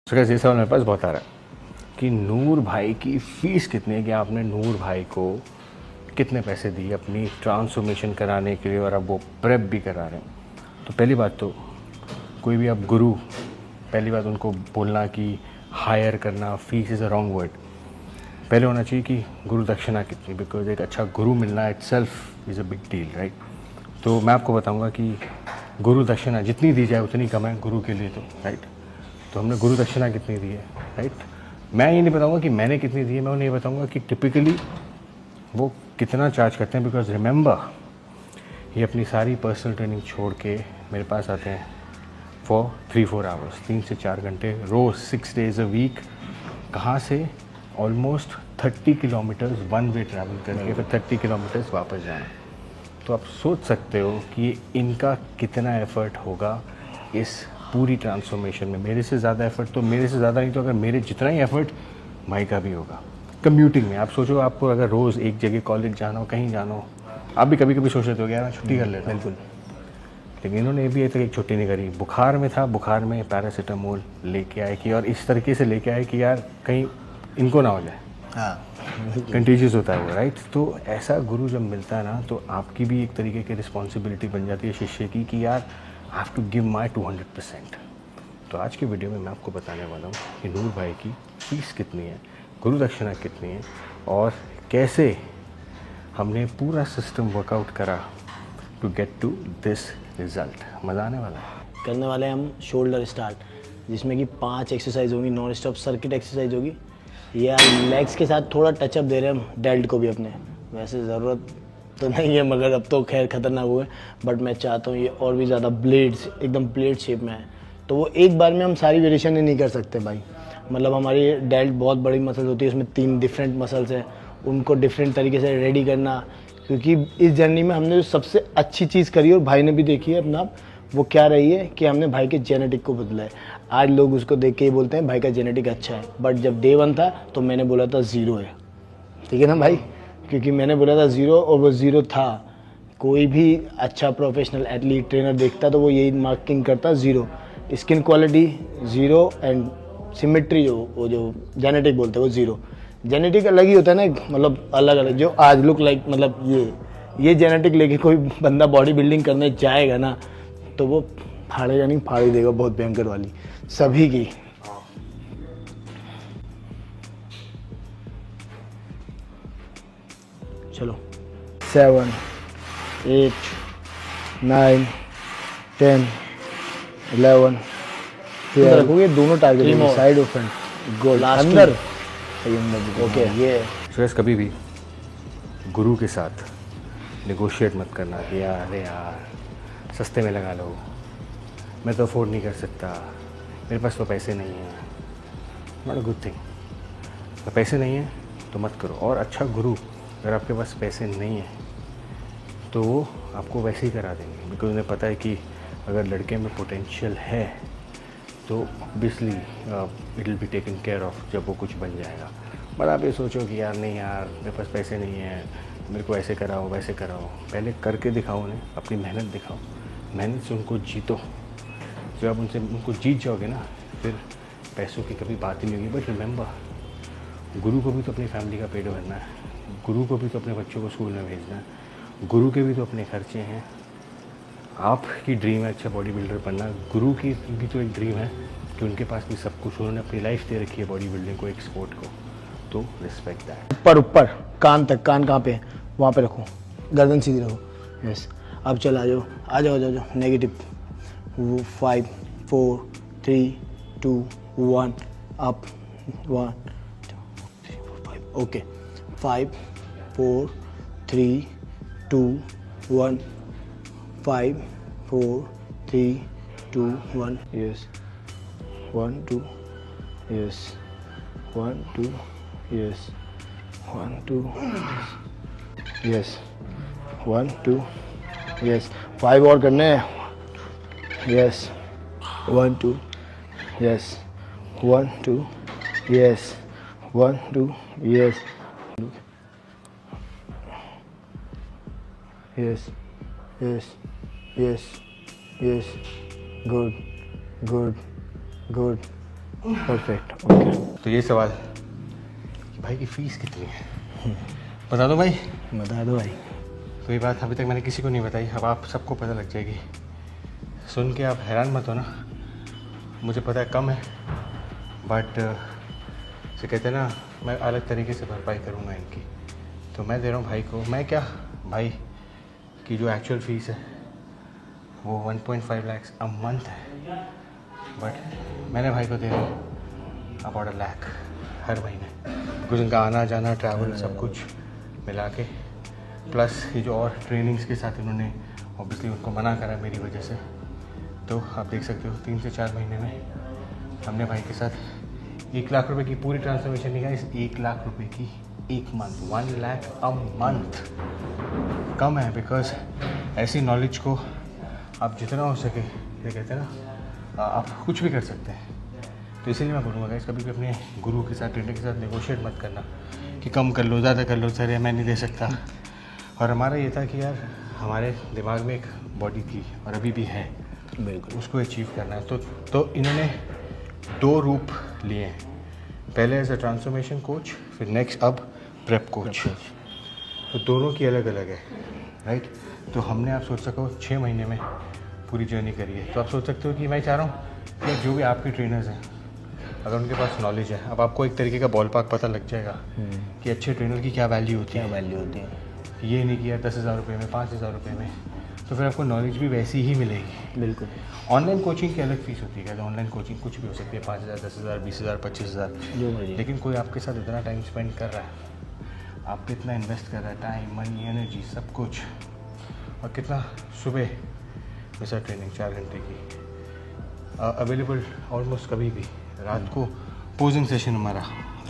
तो ये सवाल मेरे पास बहुत आ रहा है कि नूर भाई की फ़ीस कितनी है, कि आपने नूर भाई को कितने पैसे दिए अपनी ट्रांसफॉर्मेशन कराने के लिए और अब वो प्रेप भी करा रहे हैं। तो पहली बात तो कोई भी आप गुरु, पहली बात उनको बोलना कि हायर करना fees is a wrong word. पहले होना चाहिए कि गुरु दक्षिणा कितनी, बिकॉज एक अच्छा गुरु मिलना it self is a big deal, right. तो मैं आपको बताऊँगा कि गुरु दक्षिणा जितनी दी जाए उतनी कम है गुरु के लिए, तो राइट। तो हमने गुरु दक्षिणा कितनी दी है, राइट। मैं ये नहीं बताऊंगा कि मैंने कितनी दी है, मैं उन्हें ये बताऊंगा कि टिपिकली वो कितना चार्ज करते हैं। बिकॉज रिमेंबर, ये अपनी सारी पर्सनल ट्रेनिंग छोड़ के मेरे पास आते हैं फॉर 3-4 आवर्स, 3 से 4 घंटे रोज़, 6 डेज़ अ वीक। कहाँ से? Almost 30 kilometres one way travel करके फिर 30 किलोमीटर्स वापस जाना। तो आप सोच सकते हो कि इनका कितना एफर्ट होगा इस पूरी ट्रांसफॉर्मेशन में। मेरे से ज़्यादा एफर्ट तो, मेरे से ज़्यादा नहीं तो अगर मेरे जितना ही एफर्ट भाई का भी होगा। कम्यूटिंग में आप सोचो, आपको अगर रोज़ एक जगह कॉलेज जाना हो, कहीं जाना हो, आप भी कभी कभी सोच रहे हो यार मैं छुट्टी कर लेता हूँ, बिल्कुल। लेकिन इन्होंने भी अभी तक एक छुट्टी नहीं करी। बुखार में था, बुखार में पैरासीटामोल लेके आए कि, और इस तरीके से लेके आए कि यार कहीं इनको ना हो जाए, हाँ कंटीजियस होता है वो, राइट। तो ऐसा गुरु जब मिलता है ना, तो आपकी भी एक तरीके की रिस्पॉन्सिबिलिटी बन जाती है शिष्य की कि यार I have to give my 200%। तो आज के वीडियो में मैं आपको बताने वाला हूँ कि नूर भाई की फ़ीस कितनी है, गुरु दक्षिणा कितनी है, और कैसे हमने पूरा सिस्टम वर्कआउट करा to get to this result. मज़ा आने वाला है। करने वाले हैं हम शोल्डर स्टार्ट, जिसमें कि 5 एक्सरसाइज होंगी, नॉन स्टॉप सर्किट एक्सरसाइज होगी। ये लेग्स के साथ थोड़ा टचअप दे रहे हैं हम डेल्ट को भी अपने। वैसे ज़रूरत तो नहीं है, मगर अब तो खैर खतरनाक हुए, बट मैं चाहता हूँ ये और भी ज़्यादा ब्लेड्स एकदम प्लेट शेप में है। तो वो एक बार में हम सारी वेरिएशन नहीं कर सकते भाई। मतलब हमारी डेल्ट बहुत बड़ी मसल्स होती है, उसमें 3 डिफरेंट मसल्स हैं, उनको डिफरेंट तरीके से रेडी करना। क्योंकि इस जर्नी में हमने जो सबसे अच्छी चीज़ करी और भाई ने भी देखी है अपना, वो क्या रही है कि हमने भाई के जेनेटिक को बदला है। आज लोग उसको देख के ही बोलते हैं भाई का जेनेटिक अच्छा है, बट जब डे 1 था तो मैंने बोला था 0 है, ठीक है ना भाई, क्योंकि मैंने बोला था 0 और वो 0 था। कोई भी अच्छा प्रोफेशनल एथलीट ट्रेनर देखता तो वो यही मार्किंग करता 0, स्किन क्वालिटी 0 एंड सिमेट्री जो वो जो जेनेटिक बोलते हैं वो 0। जेनेटिक अलग ही होता है ना, मतलब अलग अलग। जो आज लुक लाइक, मतलब ये जेनेटिक लेके कोई बंदा बॉडी बिल्डिंग करने जाएगा ना, तो वो फाड़ेगा नहीं, फाड़ ही देगा बहुत भयंकर वाली सभी की। चलो 7, 8, 9, 10, 11, 12 रखोगे दोनों टारगेट साइड और फ्रंट। गोल अंदर ओके। ये सुरेश, कभी भी गुरु के साथ नेगोशिएट मत करना कि यार अरे यार सस्ते में लगा लो, मैं तो अफोर्ड नहीं कर सकता, मेरे पास तो पैसे नहीं हैं। Not a good thing. तो पैसे नहीं है तो मत करो। और अच्छा गुरु, अगर आपके पास पैसे नहीं है तो वो आपको वैसे ही करा देंगे, बिकॉज उन्हें पता है कि अगर लड़के में पोटेंशियल है तो obviously it will be taken care of जब वो कुछ बन जाएगा। बट आप ये सोचो कि यार नहीं यार मेरे पास पैसे नहीं हैं, मेरे को ऐसे कराओ वैसे कराओ। पहले करके दिखाओ उन्हें, अपनी मेहनत दिखाओ, मेहनत से उनको जीतो। जब आप उनको जीत जाओगे ना, फिर पैसों की कभी बात ही नहीं होगी। बट रिमेंबर, गुरु को भी तो अपनी फैमिली का पेट भरना है, गुरु को भी तो अपने बच्चों को स्कूल में भेजना है, गुरु के भी तो अपने खर्चे हैं। आपकी ड्रीम है अच्छा बॉडी बिल्डर बनना, गुरु की भी तो एक ड्रीम है कि उनके पास भी सब कुछ, उन्होंने अपनी लाइफ दे रखी है बॉडी बिल्डिंग को, एक स्पोर्ट को। तो रिस्पेक्ट दैट। ऊपर ऊपर कान तक, कान कहाँ पे, वहाँ पे रखो, गर्दन सीधी रखो। यस, अब चल आ जाओ आ जाओ आ जाओ। Negative 5, 4, 3, 2, 1 up. 1, 2, 3, 4, 5 okay. 5, 4, 3, 2, 1 5, 4, 3, 2, 1 yes. 1, 2 yes. 1, 2 yes. 1, 2 yes. 1, 2 yes. 5 और करने हैं। Yes. 1, 2 yes. 1, 2 yes. 1, 2 yes. Yes yes yes yes. Good good good perfect, okay. तो ये सवाल कि भाई की फ़ीस कितनी है, बता दो भाई। बता दो भाई। तो ये बात अभी तक मैंने किसी को नहीं बताई, अब आप सबको पता लग जाएगी। सुन के आप हैरान मत हो ना, मुझे पता है कम है, बट से कहते हैं ना, मैं अलग तरीके से भरपाई करूँगा इनकी। तो मैं दे रहा हूँ भाई को, मैं क्या, भाई की जो एक्चुअल फ़ीस है वो 1.5 लाख अ मंथ है, बट मैंने भाई को दे रहा हूँ अबाउट 1 लाख हर महीने, कुछ उनका आना जाना ट्रैवल सब कुछ मिला के, प्लस ये जो और ट्रेनिंग्स के साथ इन्होंने ऑब्वियसली उनको मना करा मेरी वजह से। तो आप देख सकते हो 3 से 4 महीने में हमने भाई के साथ 1 लाख रुपए की पूरी ट्रांसफॉर्मेशन नहीं, इस 1 लाख रुपए की एक मंथ, 1 लाख अ मंथ कम है। बिकॉज ऐसी नॉलेज को आप जितना हो सके, ये कहते हैं ना, आप कुछ भी कर सकते हैं। तो इसीलिए मैं बोलूँगा गाइस, कभी भी अपने गुरु के साथ, ट्रेनर के साथ नेगोशिएट मत करना कि कम कर लो, ज़्यादा कर लो, सर ये मैं नहीं दे सकता। और हमारा ये था कि यार हमारे दिमाग में एक बॉडी थी और अभी भी है, बिल्कुल। उसको अचीव करना है। तो इन्होंने 2 रूप लिए हैं, पहले एज अ ट्रांसफॉर्मेशन कोच, फिर नेक्स्ट अब प्रेप कोच। तो दोनों की अलग अलग है, राइट। तो हमने, आप सोच सको, 6 महीने में पूरी जर्नी करी है। तो आप सोच सकते हो कि मैं चाह रहा हूँ कि जो भी आपके ट्रेनर्स हैं, अगर उनके पास नॉलेज है, अब आपको एक तरीके का बॉल पार्क पता लग जाएगा कि अच्छे ट्रेनर की क्या वैल्यू होती है। क्या वैल्यू होती है, ये नहीं किया 10,000 रुपये में, 5,000 रुपये में, तो फिर आपको नॉलेज भी वैसी ही मिलेगी। बिल्कुल। ऑनलाइन कोचिंग की अलग फीस होती है, ऑनलाइन कोचिंग कुछ भी हो सकती है, 5,000, 10,000, 20,000, 25,000, जो मर्जी। लेकिन कोई आपके साथ इतना टाइम स्पेंड कर रहा है, आप पे इतना इन्वेस्ट कर रहा है, टाइम, मनी, एनर्जी, सब कुछ, और कितना सुबह मिसर ट्रेनिंग 4 घंटे की अवेलेबल ऑलमोस्ट कभी भी, रात को पोजिंग सेशन हमारा।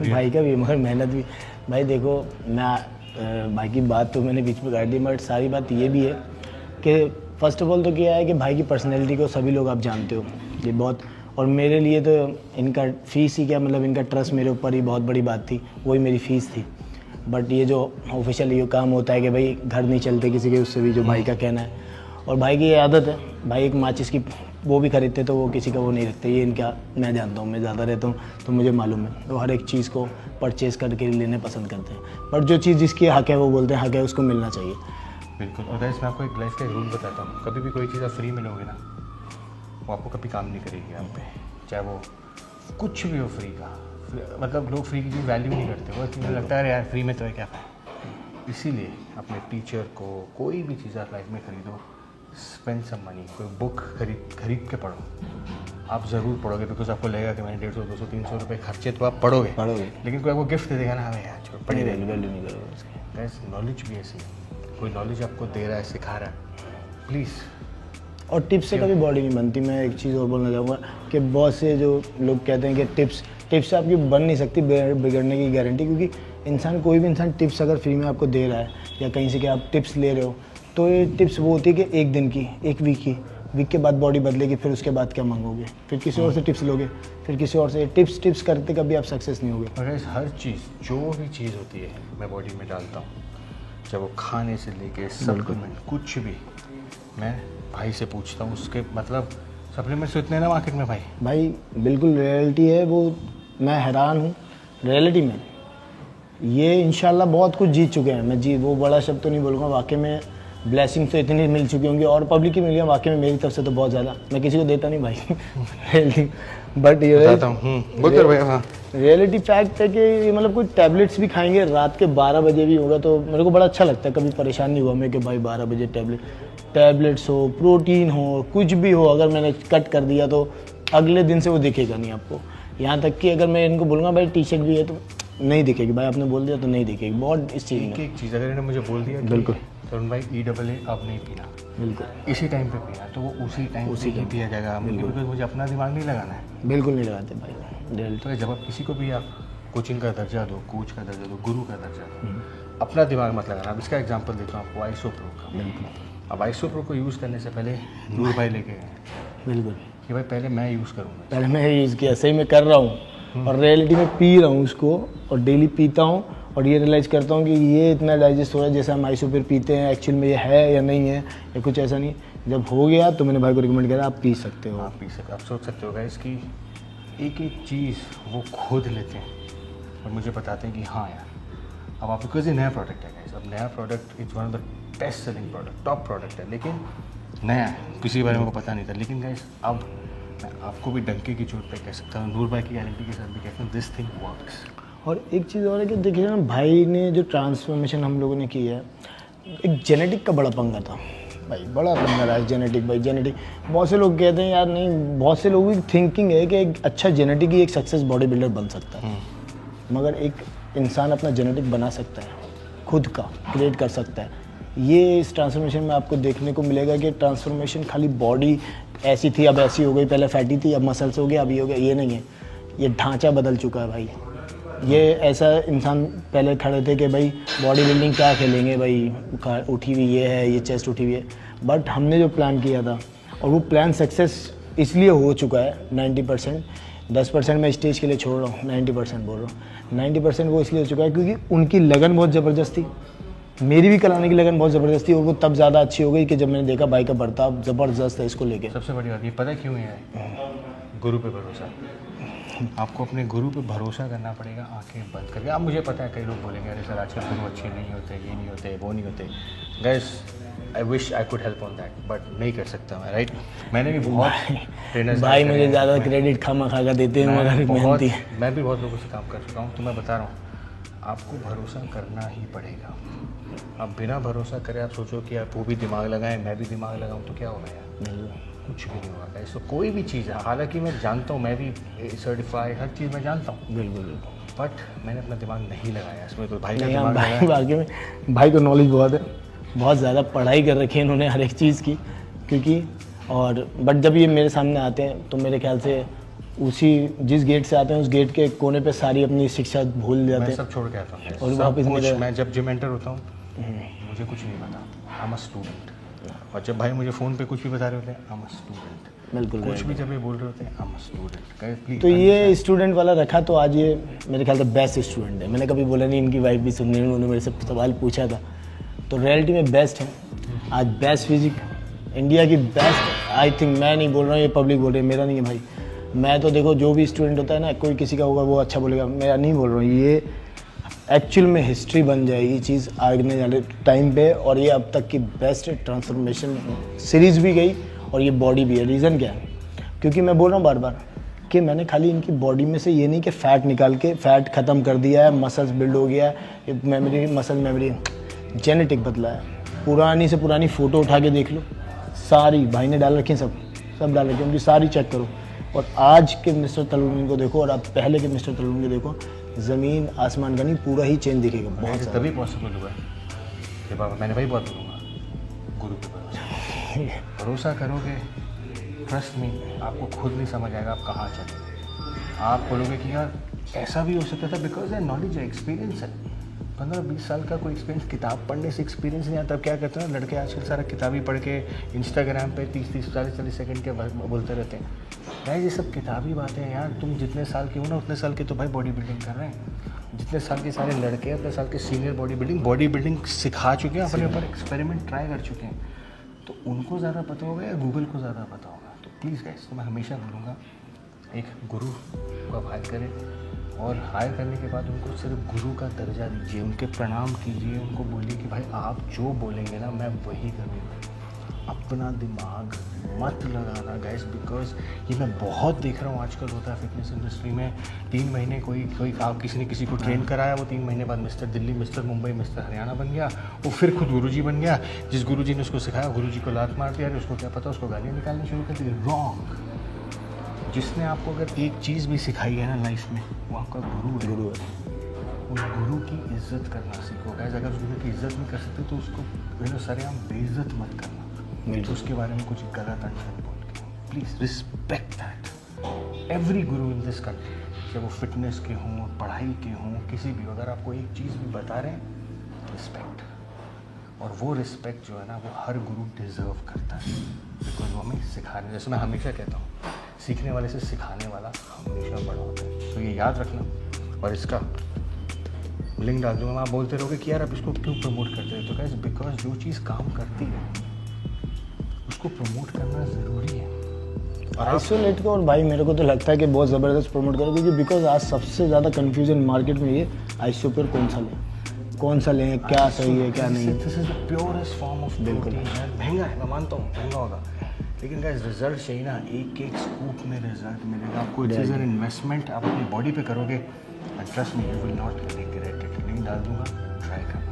भाई का भी मगर मेहनत भी। भाई देखो, मैं भाई की बात तो मैंने बीच में काट दी, बट सारी बात ये भी है कि फ़र्स्ट ऑफ ऑल तो क्या है कि भाई की पर्सनैलिटी को सभी लोग आप जानते हो, ये बहुत, और मेरे लिए तो इनका फ़ीस ही क्या, मतलब इनका ट्रस्ट मेरे ऊपर ही बहुत बड़ी बात थी, वही मेरी फ़ीस थी। बट ये जो ऑफिशियल ये काम होता है कि भाई घर नहीं चलते किसी के, उससे भी जो भाई का कहना है, और भाई की ये आदत है, भाई एक माचिस की वो भी खरीदते तो वो किसी का वो नहीं रखते, ये इनका मैं जानता हूँ, मैं ज़्यादा रहता हूँ तो मुझे मालूम है, वो हर एक चीज़ को परचेज़ करके लेने पसंद करते हैं। बट जो चीज़ जिसकी हक है वो बोलते हैं हक है, उसको मिलना चाहिए। बिल्कुल। और गाइस मैं आपको एक लाइफ का रूल बताता हूँ, कभी भी कोई चीज़ आप फ्री में लोगे ना, वो आपको कभी काम नहीं करेगी आप पे, चाहे वो कुछ भी हो फ्री का। मतलब लोग फ्री की वैल्यू नहीं करते, वो इतना लगता है यार फ्री में तो है क्या है। इसीलिए अपने टीचर को, कोई भी चीज़ आप लाइफ में खरीदो, स्पेंड सम मनी, कोई बुक खरीद के पढ़ो, आप ज़रूर पढ़ोगे, बिकॉज आपको लगेगा कि मैंने 150, 200, 300 रुपये खर्चे, तो आप पढ़ोगे। लेकिन कोई आपको गिफ्ट दे देगा ना, हमें यार छोड़ पढ़ी रहेगी, वैल्यू नहीं करोगे उसकी। गैस नॉलेज भी ऐसी है, कोई नॉलेज आपको दे रहा है, सिखा रहा है, प्लीज़। और टिप्स से कभी बॉडी नहीं बनती। मैं एक चीज़ और बोलना चाहूँगा कि बहुत से जो लोग कहते हैं कि टिप्स से आपकी बन नहीं सकती, बिगड़ने की गारंटी, क्योंकि इंसान, कोई भी इंसान टिप्स अगर फ्री में आपको दे रहा है या कहीं से कि आप टिप्स ले रहे हो, तो ये टिप्स वो होती है कि 1 दिन की, 1 वीक के बाद बॉडी बदलेगी, फिर उसके बाद क्या मांगोगे, फिर किसी और से टिप्स लोगे, फिर किसी और से टिप्स करते कभी आप सक्सेस नहीं होगे। और guys, हर चीज़, जो भी चीज़ होती है मैं बॉडी में डालता हूँ, चाहे वो खाने से लेके सप्लीमेंट, कुछ भी मैं भाई से पूछता हूँ। उसके मतलब सप्लीमेंट्स तो इतने ना मार्केट में भाई बिल्कुल रियलिटी है वो, मैं हैरान हूँ रियलिटी में। ये इंशाल्लाह बहुत कुछ जीत चुके हैं, मैं वो बड़ा शब्द तो नहीं बोलूँगा, वाकई में ब्लेसिंग तो इतनी मिल चुकी होंगी और पब्लिक की मिली है, वाकई में मेरी तरफ से तो बहुत ज़्यादा, मैं किसी को देता नहीं भाई बट ये रियलिटी फैक्ट है कि मतलब कोई टैबलेट्स भी खाएंगे रात के 12 बजे भी होगा तो मेरे को बड़ा अच्छा लगता है, कभी परेशान नहीं हुआ मैं कि भाई 12 बजे टैबलेट्स हो, प्रोटीन हो, कुछ भी हो, अगर मैंने कट कर दिया तो अगले दिन से वो दिखेगा नहीं आपको। यहाँ तक कि अगर मैं इनको बोलूँगा भाई टी शर्ट भी है तो नहीं दिखेगी, भाई आपने बोल दिया तो नहीं दिखेगी, बहुत इस चीज़ में। एक चीज़ अगर इन्होंने मुझे बोल दिया बिल्कुल तरुण भाई EAA अब नहीं पीना, बिल्कुल इसी टाइम पे पीना, तो वो उसी टाइम ही पिया जाएगा, बिकॉज मुझे अपना दिमाग नहीं लगाना है। बिल्कुल नहीं लगाते भाई। तो जब आप किसी को भी आप कोचिंग का दर्जा दो, कोच का दर्जा दो, गुरु का दर्जा दो, अपना दिमाग मत लगाना। अब इसका एग्जांपल देता हूँ आपको, आइसो प्रो का। बिल्कुल। अब आइसो प्रो को यूज़ करने से पहले नूर भाई लेके गए बिल्कुल कि भाई पहले मैं यूज़ करूँगा, पहले मैं यूज़ किया, सही में कर रहा हूँ और रियलिटी में पी रहा हूँ उसको और डेली पीता हूँ और ये रियलाइज़ करता हूँ कि ये इतना डाइजेस्ट हो रहा है जैसे हम आइसो प्रो पीते हैं, एक्चुअल में ये है या नहीं है या कुछ ऐसा नहीं। जब हो गया तो मैंने भाई को रिकमेंड किया आप पी सकते हो। आप पी सकते, आप सोच सकते हो गाइस कि एक एक चीज़ वो खोद लेते हैं और मुझे बताते हैं कि हाँ यार अब आप, बिकॉज ये नया प्रोडक्ट है गाइस, अब नया product it's one of the best selling product, top product है, लेकिन नया है, किसी के बारे में को पता नहीं था। लेकिन गाइस अब मैं आपको भी डंके की चोट पे कह सकता हूँ, नूर भाई की गारंटी के साथ भी कहता हूँ, दिस थिंग वर्क्स। और एक चीज़ और है कि देखिए ना, भाई ने जो ट्रांसफॉर्मेशन हम लोगों ने की है, एक जेनेटिक का बड़ा पंगा था भाई, बड़ा पंगा रहा है जेनेटिक भाई, जेनेटिक। बहुत से लोग कहते हैं यार नहीं, बहुत से लोगों की थिंकिंग है कि एक अच्छा जेनेटिक ही एक सक्सेस बॉडी बिल्डर बन सकता है, मगर एक इंसान अपना जेनेटिक बना सकता है, खुद का क्रिएट कर सकता है। ये इस ट्रांसफॉर्मेशन में आपको देखने को मिलेगा कि ट्रांसफॉर्मेशन खाली बॉडी ऐसी थी अब ऐसी हो गई, पहले फैटी थी अब मसल्स हो गया अब ये हो गया, ये नहीं है। ये ढांचा बदल चुका है भाई। ये ऐसा इंसान पहले खड़े थे कि भाई बॉडी बिल्डिंग क्या खेलेंगे भाई, उठी हुई ये है, ये चेस्ट उठी हुई है, बट हमने जो प्लान किया था और वो प्लान सक्सेस इसलिए हो चुका है 90%, 10% मैं स्टेज के लिए छोड़ रहा हूँ, 90% बोल रहा हूँ, 90% वो इसलिए हो चुका है क्योंकि उनकी लगन बहुत ज़बरदस्त थी, मेरी भी कराने की लगन बहुत ज़बरदस्त थी, और वो तब ज़्यादा अच्छी हो गई कि जब मैंने देखा भाई का बर्ताव ज़बरदस्त है इसको लेके। सबसे बड़ी बात ये पता क्यों है, गुरु पे भरोसा। आपको अपने गुरु पे भरोसा करना पड़ेगा आंखें बंद करके। अब मुझे पता है कई लोग बोलेंगे अरे सर आजकल गुरु अच्छे नहीं होते, ये नहीं होते, वो नहीं होते। Guys I wish I could help on that, but नहीं कर सकता मैं, राइट। मैंने भी बहुत ट्रेनर्स भाई मुझे ज़्यादा क्रेडिट खामा खा कर देते हैं, मगर मेहनती है। मैं भी बहुत लोगों से काम कर चुका हूँ, तो मैं बता रहा हूँ आपको भरोसा करना ही पड़ेगा। अब बिना भरोसा करे आप सोचो कि आप वो भी दिमाग लगाएं मैं भी दिमाग लगाऊं तो क्या होगा यार, कुछ भी नहीं होगा। इसको कोई भी चीज़ है, हालांकि मैं जानता हूँ, मैं भी सर्टिफाई हर चीज़ मैं जानता हूँ, बिल्कुल, बट मैंने अपना दिमाग नहीं लगाया इसमें। तो भाई का नहीं, दिमाग भाई बाकी में भाई को नॉलेज बहुत है, बहुत ज़्यादा पढ़ाई कर रखी है इन्होंने हर एक चीज़ की, क्योंकि और बट जब ये मेरे सामने आते हैं तो मेरे ख्याल से उसी जिस गेट से आते हैं उस गेट के कोने पे सारी अपनी शिक्षा भूल जाते मैं हैं। सब छोड़ के आता हूँ और सब वापस कुछ। मेरे- मैं जब जिम एंटर होता हूँ मुझे कुछ नहीं पता, आई एम अ स्टूडेंट। और जब भाई मुझे फ़ोन पे कुछ भी बता रहे होते हैं आई एम अ स्टूडेंट, बिल्कुल कुछ भी जब ये बोल रहे होते हैं I am a student. Please तो ये स्टूडेंट वाला रखा, तो आज ये मेरे ख्याल से बेस्ट स्टूडेंट है। मैंने कभी बोला नहीं, इनकी वाइफ भी सुन रही है, उन्होंने मेरे से सवाल पूछा था, तो रियलिटी में बेस्ट है आज, बेस्ट फिजिक इंडिया की बेस्ट। आई थिंक, मैं नहीं बोल रहा हूँ, ये पब्लिक बोल रही है, मेरा नहीं है भाई। मैं तो देखो जो भी स्टूडेंट होता है ना, कोई किसी का होगा वो अच्छा बोलेगा, मैं नहीं बोल रहा हूँ, ये एक्चुअल में हिस्ट्री बन जाएगी चीज़ आने वाले टाइम पे। और ये अब तक की बेस्ट ट्रांसफॉर्मेशन सीरीज़ भी गई और ये बॉडी भी है। रीज़न क्या है, क्योंकि मैं बोल रहा हूँ बार बार कि मैंने खाली इनकी बॉडी में से ये नहीं कि फ़ैट निकाल के फ़ैट ख़त्म कर दिया है, मसल्स बिल्ड हो गया है, मेमोरी मसल मेमोरी जेनेटिक बदला है। पुरानी से पुरानी फ़ोटो उठा के देख लो, सारी भाई ने डाल रखी हैं, सब डाल रखी हैं, उनकी सारी चेक करो। और आज के मिस्टर तलूनी को देखो और आप पहले के मिस्टर तलूनी को देखो, ज़मीन आसमान का नहीं, पूरा ही चेंज दिखेगा बहुत ऐसे सारा। तभी पॉसिबल हुआ है कि बाबा मैंने भाई बहुत बोलूँगा गुरु पे भरोसा। भरोसा करोगे, ट्रस्ट में आपको खुद नहीं समझ आएगा आप कहाँ चले। आप बोलोगे कि यार ऐसा भी हो सकता था, बिकॉज है नॉलेज है, एक्सपीरियंस है। 15-20 साल का कोई एक्सपीरियंस, किताब पढ़ने से एक्सपीरियंस नहीं आता। अब क्या करते हैं लड़के आजकल सारा किताबी पढ़ के इंस्टाग्राम पे 30-30, 40-40 सेकंड के बोलते रहते हैं। यार ये सब किताबी बातें हैं यार। तुम जितने साल के हो ना उतने साल के तो भाई बॉडी बिल्डिंग कर रहे हैं। जितने साल के सारे लड़के हैं उतने साल के सीनियर बॉडी बिल्डिंग सिखा चुके हैं, अपने ऊपर एक्सपेरिमेंट ट्राई कर चुके हैं। तो उनको ज़्यादा पता होगा या गूगल को ज़्यादा पता होगा। तो प्लीज़ गाइस, तो मैं हमेशा बोलूँगा एक गुरु को आप हायर करें, और हायर करने के बाद उनको सिर्फ गुरु का दर्जा दीजिए, उनके प्रणाम कीजिए, उनको बोलिए कि भाई आप जो बोलेंगे ना मैं वही करूँगा। अपना दिमाग मत लगाना गाइस, बिकॉज ये मैं बहुत देख रहा हूँ आजकल होता है फिटनेस इंडस्ट्री में। 3 महीने कोई किसी ने किसी को ट्रेन कराया, वो 3 महीने बाद mister Delhi, mister Mumbai, mister Haryana बन गया। वो फिर खुद गुरुजी बन गया। जिस गुरुजी ने उसको सिखाया गुरुजी को लात मार दिया, उसको क्या पता, उसको गालियाँ निकालनी शुरू कर दी। रॉन्ग। जिसने आपको अगर एक चीज़ भी सिखाई है ना लाइफ में, वो आपका गुरु है। उस गुरु की इज्जत करना सीखो गाइस। अगर उस गुरु की इज्जत नहीं कर सकते तो उसको सरेआम बेइज्जत मत करना, तो उसके बारे में कुछ गलत अंश बोल के। Please respect that every Guru in this country, चाहे वो फिटनेस के हों, पढ़ाई के हों, किसी भी। अगर आपको एक चीज़ भी बता रहे हैं, रिस्पेक्ट। और वो रिस्पेक्ट जो है ना वो हर गुरु डिज़र्व करता है, बिकॉज वो हमें सिखाने, जैसे मैं हमेशा कहता हूँ, सीखने वाले से सिखाने वाला हमेशा बड़ा होता है। तो ये याद रखना। और इसका लिंक डाल दूँगा, आप बोलते रहोगे कि यार आप इसको क्यों प्रमोट करते हैं। तो गाइस, बिकॉज जो चीज़ काम करती है उसको प्रमोट करना ज़रूरी है। आइसोलेट का, और भाई मेरे को तो लगता है कि बहुत ज़बरदस्त प्रमोट करो, क्योंकि बिकॉज आज सबसे ज़्यादा कंफ्यूजन मार्केट में ये आइसोप्योर कौन सा लें, क्या सही है क्या नहीं। This is the purest form of protein. महंगा है, मैं मानता हूँ महंगा होगा, लेकिन गाइस रिजल्ट चाहिए ना, एक एक स्कूप में रिजल्ट मिलेगा आपको। इट्स एन इन्वेस्टमेंट आप अपनी बॉडी पे करोगे, and trust me you will not regret it. Link डाल दूंगा, ट्राई करना।